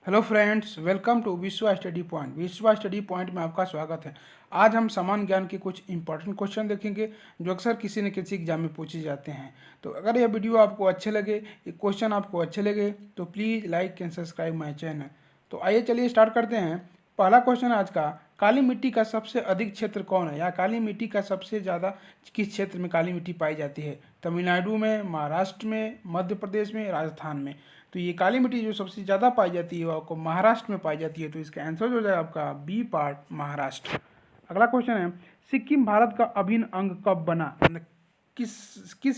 Hello friends, welcome to विश्वा study point. विश्वा study point में आपका स्वागत है। आज हम सामान्य ज्ञान के कुछ इंपॉर्टेंट क्वेश्चन देखेंगे जो अक्सर किसी न किसी एग्जाम में पूछे जाते हैं। तो अगर यह वीडियो आपको अच्छे लगे, ये क्वेश्चन आपको अच्छे लगे तो please like and subscribe my channel. तो आइए चलिए स्टार्ट करते हैं। पहला क्वेश्चन आज का, काली मिट्टी का सबसे अधिक क्षेत्र कौन है, या काली मिट्टी का सबसे ज़्यादा किस क्षेत्र में काली मिट्टी पाई जाती है? तमिलनाडु में, महाराष्ट्र में, मध्य प्रदेश में, राजस्थान में। तो ये काली मिट्टी जो सबसे ज़्यादा पाई जाती है वो आपको महाराष्ट्र में पाई जाती है। तो इसका आंसर हो जाएगा आपका बी पार्ट, महाराष्ट्र। अगला क्वेश्चन है, सिक्किम भारत का अभिन्न अंग कब बना? किस किस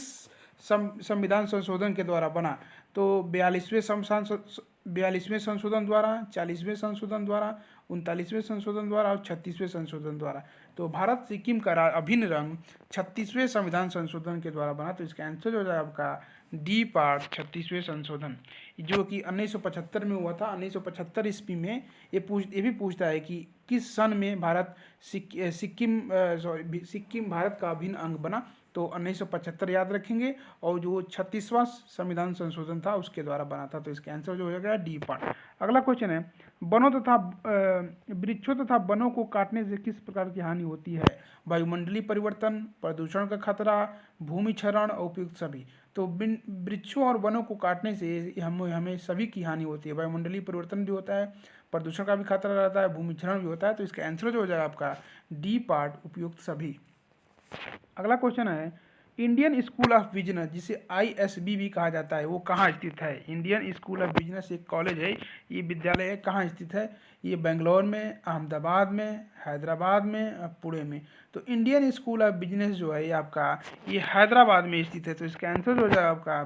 संविधान संशोधन के द्वारा बना? तो 42वें संशोधन द्वारा, 40वें संशोधन द्वारा, 39वें संशोधन द्वारा और 36वें संशोधन द्वारा। तो भारत सिक्किम का अभिन्न रंग 36वें संविधान संशोधन के द्वारा बना। तो इसका आंसर हो जाएगा आपका डी पार्ट, 36वें संशोधन, जो कि 1975 में हुआ था। 1975 ईस्वी में ये भी पूछता है कि किस सन में भारत सिक्किम भारत का अभिन्न अंग बना। तो 1975 याद रखेंगे, और जो 36वां संविधान संशोधन था उसके द्वारा बना था। तो इसका आंसर जो हो जाएगा डी पार्ट। अगला क्वेश्चन है, वनों तथा वृक्षों तथा वनों को काटने से किस प्रकार की हानि होती है? वायुमंडलीय परिवर्तन, प्रदूषण का खतरा, भूमि क्षरण और उपयुक्त सभी। तो वृक्षों और वनों को काटने से हमें सभी की हानि होती है। वायुमंडलीय परिवर्तन भी होता है, प्रदूषण का भी खतरा रहता है, भूमि क्षरण भी होता है। तो इसका आंसर जो हो जाएगा आपका डी पार्ट, उपयुक्त सभी। अगला क्वेश्चन है, इंडियन स्कूल ऑफ बिजनेस, जिसे आईएसबी भी कहा जाता है, वो कहाँ स्थित है? इंडियन स्कूल ऑफ बिजनेस एक कॉलेज है, ये विद्यालय कहाँ स्थित है? ये बेंगलोर में, अहमदाबाद में, हैदराबाद में और पुणे में। तो इंडियन स्कूल ऑफ बिजनेस जो है ये आपका ये हैदराबाद में स्थित है। तो इसका आंसर जो हो जाएगा आपका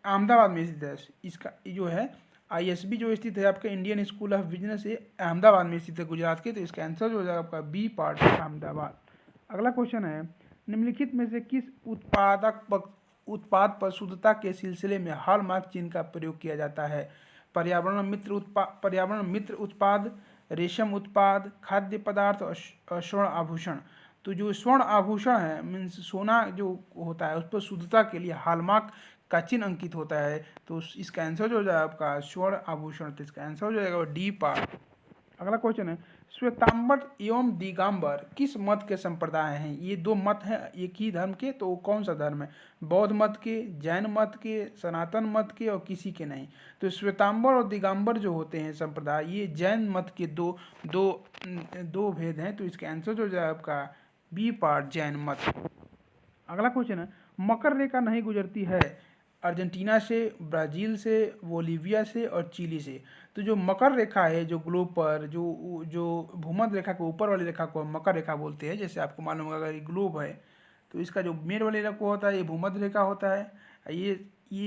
अहमदाबाद में स्थित है। इसका जो है आईएसबी जो स्थित है आपका इंडियन स्कूल ऑफ बिजनेस, ये अहमदाबाद में स्थित है, गुजरात के। तो इसका आंसर जो हो जाएगा आपका बी पार्ट, अहमदाबाद। अगला क्वेश्चन है, निम्नलिखित में से किस उत्पाद पर शुद्धता के सिलसिले में हॉलमार्क चिन्ह का प्रयोग किया जाता है? पर्यावरण मित्र उत्पाद, रेशम उत्पाद, खाद्य पदार्थ और स्वर्ण आभूषण। तो जो स्वर्ण आभूषण है, मीन्स सोना जो होता है, उस पर शुद्धता के लिए हॉलमार्क का चिन्ह अंकित होता है। तो इसका आंसर जो हो जाएगा आपका स्वर्ण आभूषण। तो इसका आंसर हो जाएगा डी पार्ट। अगला क्वेश्चन है, श्वेतांबर एवं दिगंबर किस मत के संप्रदाय हैं? ये दो मत हैं एक ही धर्म के, तो कौन सा धर्म है? बौद्ध मत के, जैन मत के, सनातन मत के और किसी के नहीं। तो श्वेतांबर और दिगंबर जो होते हैं संप्रदाय, ये जैन मत के दो दो दो भेद हैं। तो इसका आंसर जो जाए आपका बी पार्ट, जैन मत। अगला क्वेश्चन है, मकर रेखा नहीं गुजरती है अर्जेंटीना से, ब्राज़ील से, बोलीविया से और चिली से। तो जो मकर रेखा है, जो ग्लोब पर जो जो भूमध्य रेखा के ऊपर वाली रेखा को मकर रेखा बोलते हैं। जैसे आपको मालूम होगा, अगर ये ग्लोब है तो इसका जो मेन वाली रेखा होता है ये भूमध्य रेखा होता है। ये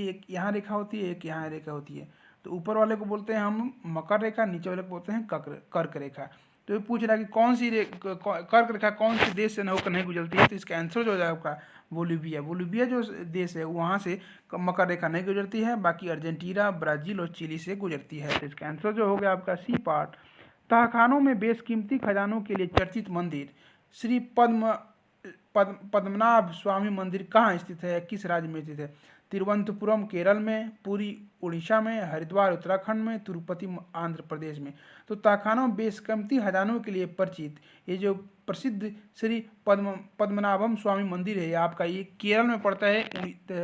एक यहाँ रेखा होती है, एक यहाँ रेखा होती है। तो ऊपर वाले को बोलते हैं हम मकर रेखा, नीचे वाले को बोलते हैं कर्क रेखा। तो ये पूछ रहा है कि कौन सी कर्क रेखा कौन से देश से होकर नहीं गुजरती है? तो इसका आंसर जो हो जाएगा आपका बोलीविया। बोलीविया जो देश है वहाँ से मकर रेखा नहीं गुजरती है, बाकी अर्जेंटीना, ब्राज़ील और चिली से गुजरती है। तो इसका आंसर जो हो गया आपका सी पार्ट। तहखानों में बेशकीमती खजानों के लिए चर्चित मंदिर श्री पद्मनाभ स्वामी मंदिर कहाँ स्थित है, किस राज्य में स्थित है? तिरुवनंतपुरम केरल में, पुरी उड़ीसा में, हरिद्वार उत्तराखंड में, तिरुपति आंध्र प्रदेश में। तो तहखानों बेशकीमती खजानों के लिए परिचित ये जो प्रसिद्ध श्री पद्मनाभम स्वामी मंदिर है, ये आपका ये केरल में पड़ता है,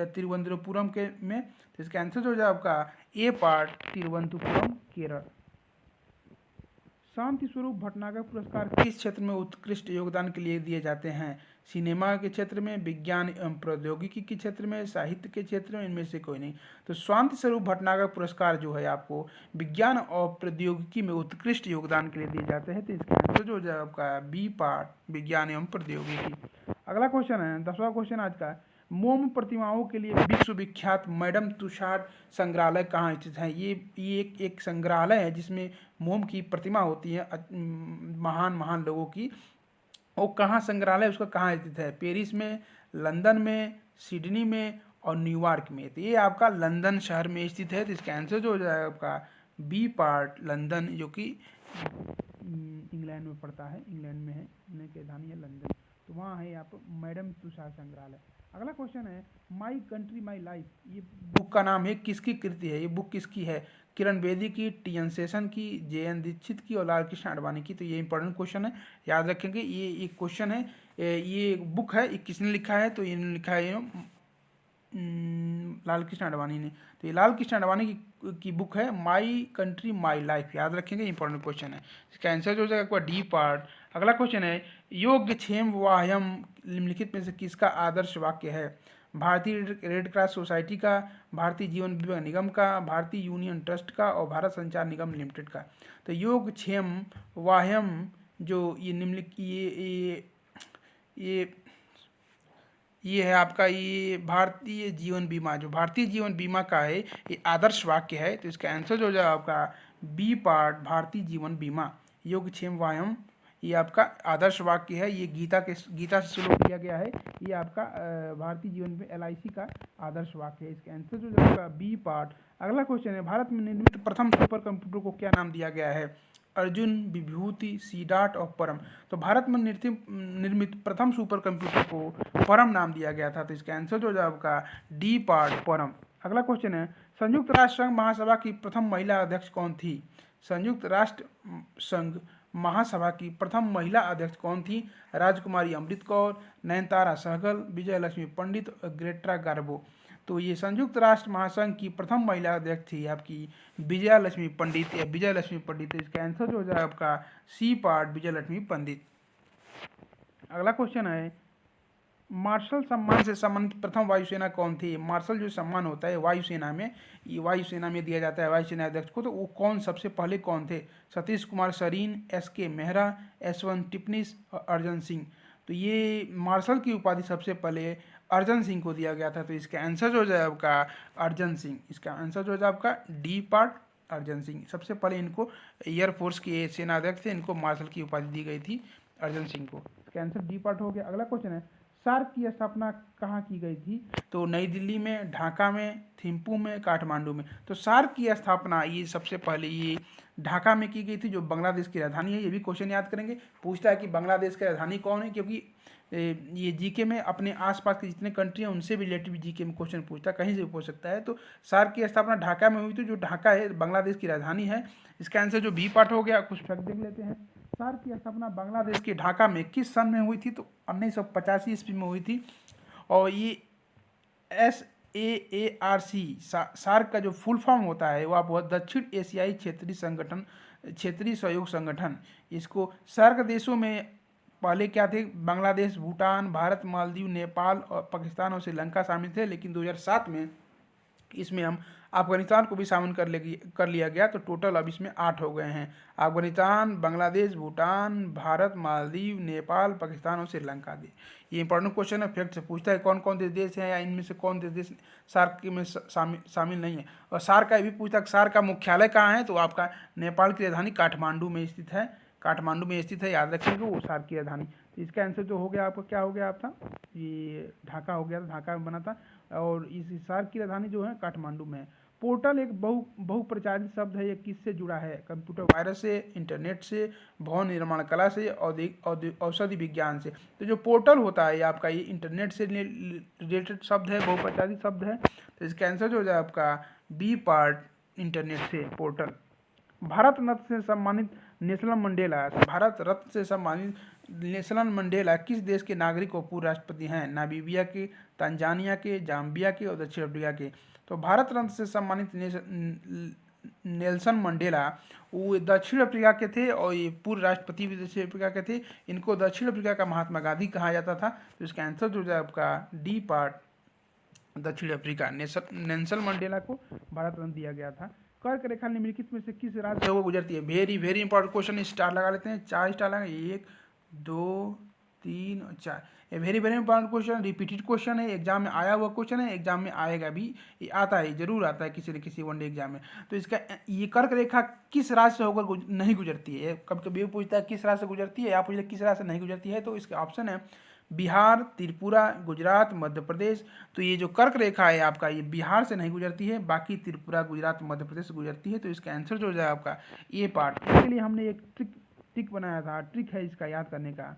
तिरुवनंतपुरम के में। तो इसका आंसर जो हो जाए आपका ए पार्ट, तिरुवनंतपुरम केरल। शांति स्वरूप भटनागर पुरस्कार किस क्षेत्र में उत्कृष्ट योगदान के लिए दिए जाते हैं? सिनेमा के क्षेत्र में, विज्ञान एवं प्रौद्योगिकी के क्षेत्र में, साहित्य के क्षेत्र में, इनमें से कोई नहीं। तो शांति स्वरूप भटनागर पुरस्कार जो है आपको विज्ञान और प्रौद्योगिकी में उत्कृष्ट योगदान के लिए दिए जाते हैं। तो इसका आंसर जो हो जाएगा आपका बी पार्ट, विज्ञान एवं प्रौद्योगिकी। अगला क्वेश्चन है 10वां क्वेश्चन आज का, मोम प्रतिमाओं के लिए विश्वविख्यात मैडम तुषार संग्रहालय कहाँ स्थित है? ये एक संग्रहालय है जिसमें मोम की प्रतिमा होती है महान महान लोगों की। वो कहाँ संग्रहालय उसका कहाँ स्थित है? पेरिस में, लंदन में, सिडनी में और न्यूयॉर्क में। तो ये आपका लंदन शहर में स्थित है। तो इसका आंसर जो हो जाएगा आपका बी पार्ट, लंदन, जो कि इंग्लैंड में पड़ता है, इंग्लैंड में है, की राजधानी है लंदन। तो वहाँ है यहाँ पर मैडम तुषार संग्रहालय। अगला क्वेश्चन है, माई कंट्री माई लाइफ, ये बुक का नाम है, किसकी कृति है? ये बुक किसकी है? किरण बेदी की, टी.एन. शेषन की, जे.एन. दीक्षित की और लाल कृष्ण आडवाणी की। तो ये इंपॉर्टेंट क्वेश्चन है, याद रखेंगे। ये एक क्वेश्चन है, ये एक बुक है, ये किसने लिखा है? तो इन्होंने लिखा है लाल कृष्ण आडवाणी ने। तो ये लाल कृष्ण आडवाणी की बुक है माई कंट्री माई लाइफ, याद रखेंगे, इंपॉर्टेंट क्वेश्चन है। इसका आंसर हो जाएगा डी पार्ट। अगला क्वेश्चन है, योगक्षेम वाह्यम निम्नलिखित में से किसका आदर्श वाक्य है? भारतीय रेड क्रॉस सोसाइटी का, भारतीय जीवन बीमा निगम का, भारतीय यूनियन ट्रस्ट का और भारत संचार निगम लिमिटेड का। तो योगक्षेम वाह्यम जो ये निम्नलिखित ये है आपका, ये भारतीय जीवन बीमा, जो भारतीय जीवन बीमा का है, ये आदर्श वाक्य है। तो इसका आंसर जो हो जाएगा आपका बी पार्ट, भारतीय जीवन बीमा। योगक्षेम वाह्यम ये आपका आदर्श वाक्य है, ये गीता से शुरू किया गया है। ये आपका भारतीय जीवन में LIC का आदर्श वाक्य है। इसका आंसर जो जाएगा बी पार्ट। अगला क्वेश्चन है, भारत में निर्मित प्रथम सुपर कंप्यूटर को क्या नाम दिया गया है? अर्जुन, विभूति, सीडाट और परम। तो भारत में निर्मित प्रथम सुपर कंप्यूटर को परम नाम दिया गया था। तो इसका आंसर जो जाएगा आपका डी पार्ट, परम। अगला क्वेश्चन है, संयुक्त राष्ट्र संघ महासभा की प्रथम महिला अध्यक्ष कौन थी? संयुक्त राष्ट्र संघ महासभा की प्रथम महिला अध्यक्ष कौन थी? राजकुमारी अमृत कौर, नयनतारा सहगल, विजय लक्ष्मी पंडित और ग्रेटा गार्बो। तो ये संयुक्त राष्ट्र महासंघ की प्रथम महिला अध्यक्ष थी आपकी विजया लक्ष्मी पंडित या विजय लक्ष्मी पंडित। इसका आंसर जो हो जाएगा आपका सी पार्ट, विजय लक्ष्मी पंडित। अगला क्वेश्चन है, मार्शल सम्मान से सम्मानित प्रथम वायुसेना कौन थी? मार्शल जो सम्मान होता है वायुसेना में, ये वायुसेना में दिया जाता है वायुसेना अध्यक्ष को। तो वो कौन सबसे पहले कौन थे? सतीश कुमार सरीन, SK मेहरा, S1 टिपनिस और अर्जन सिंह। तो ये मार्शल की उपाधि सबसे पहले अर्जन सिंह को दिया गया था। तो इसका आंसर जो हो जाए आपका अर्जन सिंह। इसका आंसर जो हो जाए आपका डी पार्ट, अर्जन सिंह। सबसे पहले इनको एयरफोर्स के सेना अध्यक्ष थे, इनको मार्शल की उपाधि दी गई थी, अर्जन सिंह को। इसका आंसर डी पार्ट हो गया। अगला क्वेश्चन है, सार्क की स्थापना कहाँ की गई थी? तो नई दिल्ली में, ढाका में, थिम्पू में, काठमांडू में। तो सार्क की स्थापना ये सबसे पहले ये ढाका में की गई थी, जो बांग्लादेश की राजधानी है। ये भी क्वेश्चन याद करेंगे, पूछता है कि बांग्लादेश की राजधानी कौन है, क्योंकि ये जीके में अपने आसपास के जितने कंट्री हैं उनसे भी रिलेटिव जीके में क्वेश्चन पूछता है, कहीं से भी पूछ सकता है। तो सार्क की स्थापना ढाका में हुई थी, जो ढाका है बांग्लादेश की राजधानी है। इसका आंसर जो बी पार्ट हो गया। कुछ फैक्ट देख लेते हैं। सार्क की स्थापना बांग्लादेश के ढाका में किस सन में हुई थी? तो 1985 ईस्वी में हुई थी। और ये SAARC सार्क का जो फुल फॉर्म होता है वह बहुत दक्षिण एशियाई क्षेत्रीय सहयोग संगठन। इसको सार्क देशों में पहले क्या थे? बांग्लादेश, भूटान, भारत, मालदीव, नेपाल और पाकिस्तान और श्रीलंका शामिल थे। लेकिन 2007 में इसमें हम अफगानिस्तान को भी शामिल कर लिया गया। तो टोटल अब इसमें 8 हो गए हैं, अफगानिस्तान, बांग्लादेश, भूटान, भारत, मालदीव, नेपाल, पाकिस्तान और श्रीलंका दे। ये इंपॉर्टेंट क्वेश्चन है, फैक्ट से पूछता है कौन कौन से देश हैं या इनमें से कौन से देश सार्क में शामिल नहीं है। और सार्क का भी पूछता है सार्क का मुख्यालय कहाँ है? तो आपका नेपाल की राजधानी काठमांडू में स्थित है, काठमांडू में स्थित है, याद रखिएगा वो सार्क की राजधानी। तो इसका आंसर जो हो गया आपका क्या हो गया आपका? ये ढाका हो गया था, ढाका में बना था। और इस सार्क की राजधानी जो है काठमांडू में है। पोर्टल एक बहुप्रचारित शब्द है, ये किससे जुड़ा है? कंप्यूटर वायरस से, इंटरनेट से, भवन निर्माण कला से, औषधि विज्ञान से। तो जो पोर्टल होता है ये आपका ये इंटरनेट से रिलेटेड शब्द है, बहुप्रचारित शब्द है। तो इसका आंसर जो हो जाए आपका बी पार्ट, इंटरनेट से, पोर्टल। भारत रत्न से सम्मानित नेल्सन मंडेला, भारत रत्न से सम्मानित नेल्सन मंडेला किस देश के नागरिक और पूर्व राष्ट्रपति हैं? नामीबिया के, तंजानिया के, जाम्बिया के और दक्षिण अफ्रीका के। तो भारत रत्न से सम्मानित नेल्सन मंडेला वो दक्षिण अफ्रीका के थे और ये पूर्व राष्ट्रपति भी दक्षिण अफ्रीका के थे। इनको दक्षिण अफ्रीका का महात्मा गांधी कहा जाता था। तो इसका आंसर जो है आपका डी पार्ट, दक्षिण अफ्रीका। नेल्सन मंडेला को भारत रत्न दिया गया था। कर्क रेखा निम्नलिखित में से किस राज्य से होकर गुजरती है? Very very important question, star लगा लेते हैं, 4 स्टार लगा, 1 2 3 और 4। ये very very important question, repeated question है, एग्जाम में आया हुआ क्वेश्चन है, एग्जाम में आएगा भी, ये आता है, जरूर आता है किसी न किसी वनडे एग्जाम में। तो इसका ये कर्क रेखा किस राज्य से होकर नहीं गुजरती है? कभी कभी पूछता है किस राज्य से गुजरती है, या पूछता है किस राज्य से नहीं गुजरती है। तो इसका ऑप्शन है बिहार, त्रिपुरा, गुजरात, मध्य प्रदेश। तो ये जो कर्क रेखा है आपका ये बिहार से नहीं गुजरती है, बाकी त्रिपुरा, गुजरात, मध्य प्रदेश से गुजरती है। तो इसका आंसर जो हो जाए आपका ये पार्ट। इसके लिए हमने एक ट्रिक बनाया था, ट्रिक है इसका याद करने का।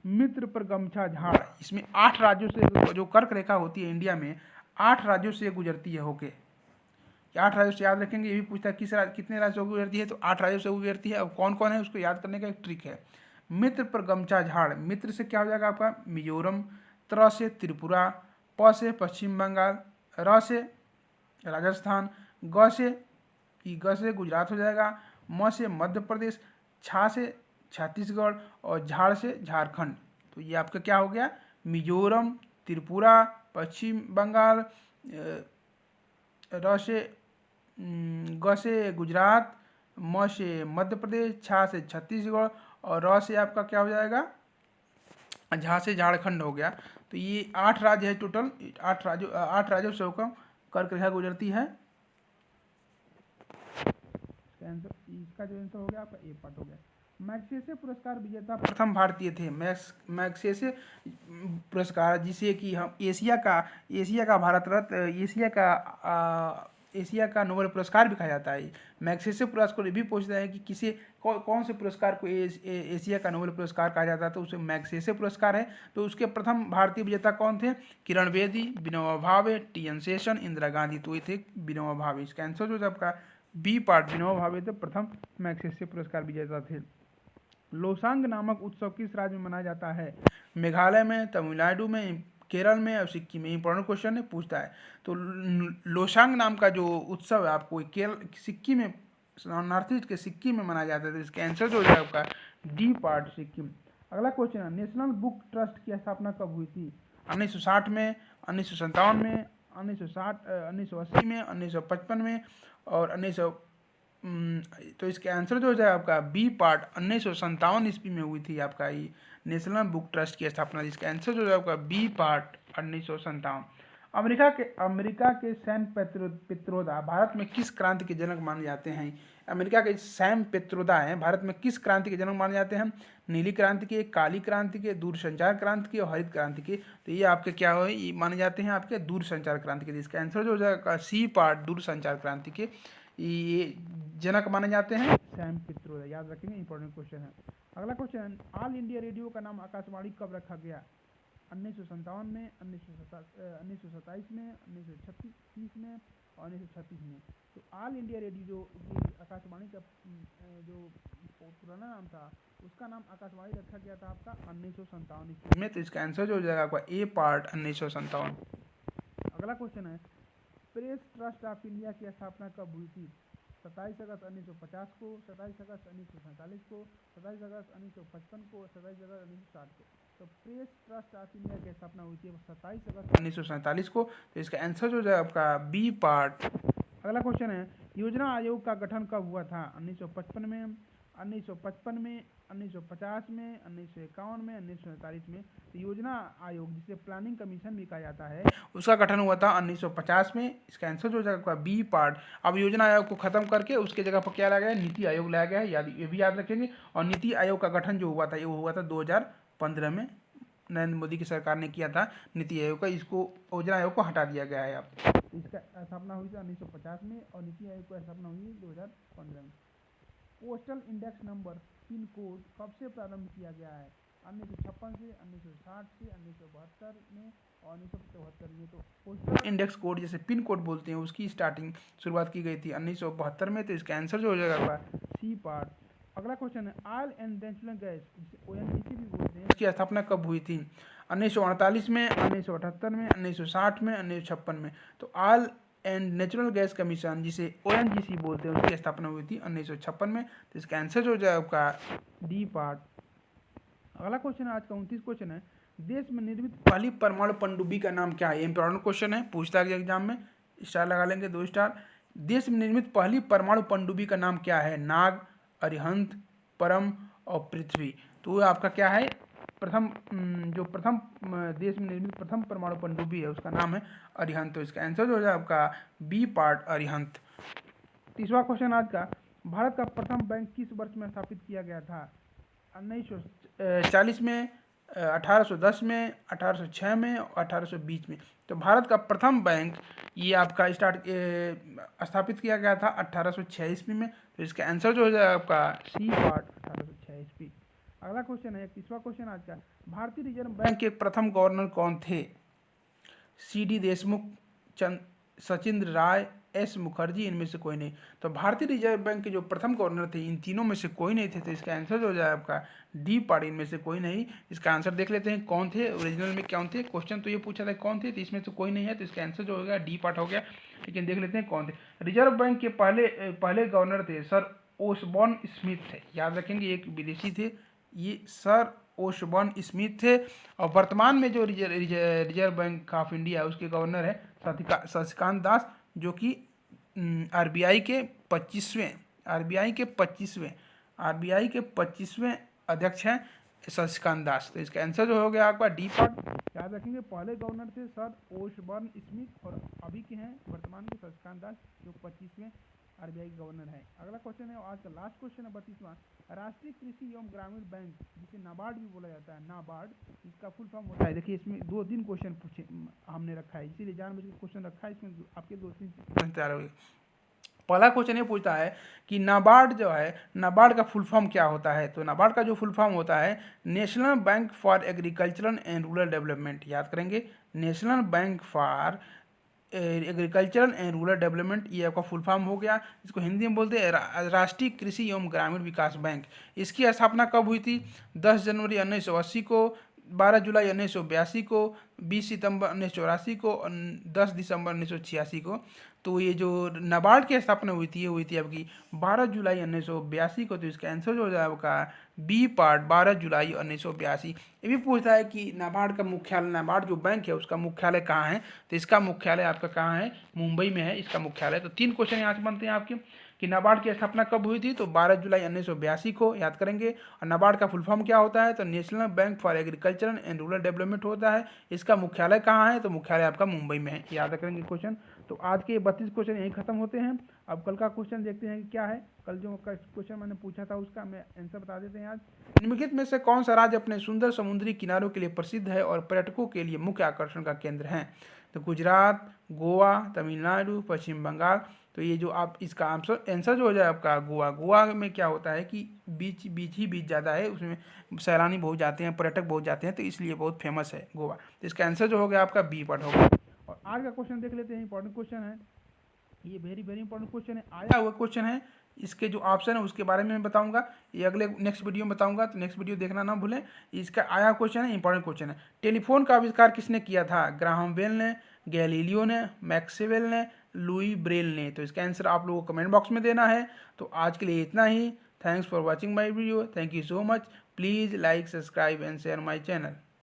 मित्र पर गमछा झाड़, इसमें 8 राज्यों से जो कर्क रेखा होती है इंडिया में, 8 राज्यों से गुजरती है होके। 8 राज्यों से याद रखेंगे। ये भी पूछता है कितने राज्यों को घेरती है, तो 8 राज्यों से वो घेरती है। अब कौन कौन है उसको याद करने का एक ट्रिक है। मित्र पर गमछा झाड़, मित्र से क्या हो जाएगा आपका मिजोरम, त्र से त्रिपुरा, प से पश्चिम बंगाल, र से राजस्थान, ग से गुजरात हो जाएगा, म से मध्य प्रदेश, छा से छत्तीसगढ़ और झाड़ से झारखंड। तो ये आपका क्या हो गया, मिजोरम, त्रिपुरा, पश्चिम बंगाल, र से ग से गुजरात, म से मध्य प्रदेश, छा से छत्तीसगढ़ और र से आपका क्या हो जाएगा, झा से झारखंड हो गया। तो ये 8 राज्य है टोटल, 8 राज्यों से होकर कर्क रेखा गुजरती है। इसका जो आंसर हो गया आपका ए पार्ट हो गया। मैग्सेसे पुरस्कार विजेता प्रथम भारतीय थे। मैग्सेसे पुरस्कार जिसे कि हम एशिया का भारत रत्न, एशिया का नोबेल पुरस्कार भी कहा जाता है। मैग्सेसे पुरस्कार ये भी पूछता है कि कौन से पुरस्कार को एशिया का नोबेल पुरस्कार कहा जाता है, तो उसे मैग्सेसे पुरस्कार है। तो उसके प्रथम भारतीय विजेता कौन थे, किरण बेदी, विनोबा भावे, टी.एन. शेषन, इंदिरा गांधी। तो ये थे विनोबा भावे। इसका आंसर जो है आपका बी पार्ट, विनोबा भावे थे प्रथम मैग्सेसे पुरस्कार विजेता थे। लोसांग नामक उत्सव किस राज्य में मनाया जाता है, मेघालय में, तमिलनाडु में, केरल में और सिक्किम में। इंपॉर्टेंट क्वेश्चन है, पूछता है। तो लोसांग नाम का जो उत्सव है आपको सिक्किम में, नॉर्थ ईस्ट के सिक्किम में मनाया जाता है। तो इसका आंसर जो है आपका डी पार्ट सिक्किम। अगला क्वेश्चन है, नेशनल बुक ट्रस्ट की स्थापना कब हुई थी, 1960 में, 1957 में, 1980 में, 1955 में और 1900। तो इसका आंसर जो हो जाएगा आपका बी पार्ट, 1957 ईस्वी में हुई थी आपका ये नेशनल बुक ट्रस्ट की स्थापना। जिसका आंसर जो है आपका बी पार्ट 1957। अमेरिका के सैम पित्रोदा भारत में किस क्रांति के जनक माने जाते हैं। अमेरिका के सैम पित्रोदा हैं, भारत में किस क्रांति के जनक माने जाते हैं, नीली क्रांति के, काली क्रांति के, दूरसंचार क्रांति के और हरित क्रांति के। तो ये आपके क्या हो, ये माने जाते हैं आपके दूरसंचार क्रांति के। इसका आंसर जो हो जाएगा सी पार्ट, दूरसंचार क्रांति के ये जनक माने जाते हैं सैम पित्रोदा। याद रखेंगे, इंपॉर्टेंट क्वेश्चन है। अगला क्वेश्चन, ऑल इंडिया रेडियो का नाम आकाशवाणी कब रखा गया, 1957 में, 1927 में, 1936 में और 1936 में। तो ऑल इंडिया रेडियो जो आकाशवाणी का जो पुराना नाम था, उसका नाम आकाशवाणी रखा गया था आपका 1957 ईस्वी में। तो इसका आंसर जो हो जाएगा आपका ए पार्ट 1957। अगला क्वेश्चन है, प्रेस ट्रस्ट ऑफ इंडिया की स्थापना कब हुई थी, 27 अगस्त 1950 को, 27 अगस्त 1947 को, 27 अगस्त 1955 को, 27 अगस्त 1960 को। तो प्रेस ट्रस्ट ऑफ इंडिया की स्थापना हुई थी 27 अगस्त 1947 को। तो इसका आंसर जो है आपका बी पार्ट। अगला क्वेश्चन है, योजना आयोग का गठन कब हुआ था, 1955 में, 1955 में, 1950 में, 1951 में, 1947 में। तो योजना आयोग जिसे प्लानिंग कमीशन भी कहा जाता है, उसका गठन हुआ था 1950 में। इसका आंसर जो हो जाएगा बी पार्ट। अब योजना आयोग को खत्म करके उसके जगह पर क्या लाया गया, नीति आयोग लाया गया है, ये भी याद रखेंगे। और नीति आयोग का गठन जो हुआ था, ये हुआ था 2015 में, नरेंद्र मोदी की सरकार ने किया था नीति आयोग का। इसको योजना आयोग को हटा दिया गया है। अब इसका स्थापना हुई थी 1950 में और नीति आयोग की स्थापना हुई 2015 में। Postal index number pin code कब से प्रारंभ किया गया है, 1956 से, 1960 से, 1972 में और 1974 में। तो पोस्टल इंडेक्स कोड जैसे पिन कोड बोलते हैं, उसकी शुरुआत की गई थी 1972 में। तो इसका आंसर जो हो जाएगा सी पार्ट। अगला क्वेश्चन है, ऑयल एंड नेचुरल गैस जिसे ओएनजीसी भी बोलते हैं, इसकी स्थापना कब हुई थी, 1948 में, 1978 में, 1960 में, 1956 में। तो oil and natural gas commission जिसे ओएनजीसी बोलते हैं, उसकी स्थापना हुई थी 1956 में। तो इसका आंसर जो हो जाए आपका डी पार्ट। अगला क्वेश्चन है, आज का 29 क्वेश्चन है, देश में निर्मित पहली परमाणु पनडुब्बी का नाम क्या है। इंपॉर्टेंट क्वेश्चन है, पूछता है एग्जाम में, स्टार लगा लेंगे 2 स्टार। देश में निर्मित पहली परमाणु पनडुब्बी का नाम क्या है, नाग, अरिहंत, परम और पृथ्वी। तो आपका क्या है, प्रथम देश में निर्मित प्रथम परमाणु पनडुब्बी है, उसका नाम है अरिहंत। तो इसका आंसर जो है आपका बी पार्ट अरिहंत। 30वां क्वेश्चन आज का, भारत का प्रथम बैंक किस वर्ष में स्थापित किया गया था, 1940 में, 1810 में, 1806 में और 1820 में। तो भारत का प्रथम बैंक ये आपका स्थापित किया गया था 1806 ईस्वी में। तो इसका आंसर जो हो जाएगा आपका सी पार्ट 1806 ईस्वी। अगला क्वेश्चन है 31वां क्वेश्चन आज का, भारतीय रिजर्व बैंक के प्रथम गवर्नर कौन थे, सी डी देशमुख, सचिंद्र राय, एस मुखर्जी इनमें से कोई नहीं। तो भारतीय रिजर्व बैंक के जो प्रथम गवर्नर थे इन तीनों में से कोई नहीं थे, तो इसका आंसर जो हो जाए आपका डी पार्ट, इनमें से कोई नहीं। इसका आंसर देख लेते हैं कौन थे ओरिजिनल में, कौन थे। क्वेश्चन तो ये पूछा था कौन थे, तो इसमें से कोई नहीं है, तो इसका आंसर जो होगा डी पार्ट हो गया। लेकिन देख लेते हैं कौन थे। रिजर्व बैंक के पहले गवर्नर थे सर ओसबॉर्न स्मिथ थे, याद रखेंगे, एक विदेशी थे ये सर ओसबॉर्न स्मिथ थे। और वर्तमान में जो रिजर्व बैंक ऑफ इंडिया उसके गवर्नर है शशिकांत दास, जो कि आरबीआई के 25वें अध्यक्ष हैं शशिकांत दास। तो इसका आंसर जो हो गया आपका डी पार्ट। याद रखेंगे पहले गवर्नर थे सर ओसबॉर्न स्मिथ और अभी के हैं वर्तमान के शशिकांत दास, जो 25वें आरबीआई के गवर्नर है। अगला क्वेश्चन है आज का लास्ट क्वेश्चन है 32वां। राष्ट्रीय कृषि एवं ग्रामीण बैंक, जिसे नाबार्ड भी बोला जाता है, नाबार्ड, इसका फुल फॉर्म होता है। देखिए इसमें 2-3 क्वेश्चन पूछे हमने रखा है, इसीलिए जानबूझ के क्वेश्चन रखा है, इसमें आपके 2-3 क्वेश्चन तैयार होंगे। पहला क्वेश्चन ये पूछता है कि नाबार्ड जो है, नाबार्ड का फुल फॉर्म क्या होता है। तो नाबार्ड का जो फुल फॉर्म होता है national bank for agricultural and rural development. याद करेंगे national bank for agricultural and rural development, ये आपका फुल फॉर्म हो गया। इसको हिंदी में बोलते हैं राष्ट्रीय कृषि एवं ग्रामीण विकास बैंक। इसकी स्थापना कब हुई थी? 10 जनवरी 1980 को, 12 जुलाई 1982 को, 20 सितंबर 1984 को और 10 दिसंबर 1986 को। तो ये जो नाबार्ड की स्थापना हुई थी, ये हुई थी आपकी 12 जुलाई 1982 को। तो इसका आंसर जो हो जाए आपका बी पार्ट, 12 जुलाई 1982। ये भी पूछता है कि नाबार्ड का मुख्यालय, नाबार्ड जो बैंक है उसका मुख्यालय कहाँ है। तो इसका मुख्यालय आपका कहाँ है? मुंबई में है इसका मुख्यालय। तो 3 क्वेश्चन यहाँ से बनते हैं आपके कि नाबार्ड की स्थापना कब हुई थी। तो 12 जुलाई 1982 को, याद करेंगे। और नाबार्ड का फुल फॉर्म क्या होता है? तो national bank for agriculture and rural development होता है। इसका मुख्यालय कहाँ है? तो मुख्यालय आपका मुंबई में है, याद करेंगे क्वेश्चन। तो आज के 32 क्वेश्चन यहीं खत्म होते हैं। अब कल का क्वेश्चन देखते हैं कि क्या है। कल जो क्वेश्चन मैंने पूछा था उसका मैं आंसर बता देते हैं आज। निम्नलिखित में से कौन सा राज्य अपने सुंदर समुद्री किनारों के लिए प्रसिद्ध है और पर्यटकों के लिए मुख्य आकर्षण का केंद्र है? तो गुजरात, गोवा, तमिलनाडु, पश्चिम बंगाल। तो ये जो आप इसका आंसर जो हो जाए आपका गोवा। गोवा में क्या होता है कि बीच ज़्यादा है, उसमें सैलानी बहुत जाते हैं, पर्यटक बहुत जाते हैं, तो इसलिए बहुत फेमस है गोवा। तो इसका आंसर जो हो गया आपका बी पार्ट होगा। और आज का क्वेश्चन देख लेते हैं, इंपॉर्टेंट क्वेश्चन है ये, वेरी वेरी इंपॉर्टेंट क्वेश्चन है, आया हुआ क्वेश्चन है। इसके जो ऑप्शन है उसके बारे में मैं बताऊंगा, ये अगले नेक्स्ट वीडियो में बताऊंगा, तो नेक्स्ट वीडियो देखना ना भूलें। इसका आया क्वेश्चन है, इंपॉर्टेंट क्वेश्चन है। टेलीफोन का आविष्कार किसने किया था? ग्राहम बेल ने, गैलीलियो ने, मैक्सवेल ने, लुई ब्रेल ने। तो इसका आंसर आप लोगों को कमेंट बॉक्स में देना है। तो आज के लिए इतना ही। Thanks for watching my video. Thank you so much. Please like, subscribe and share my channel.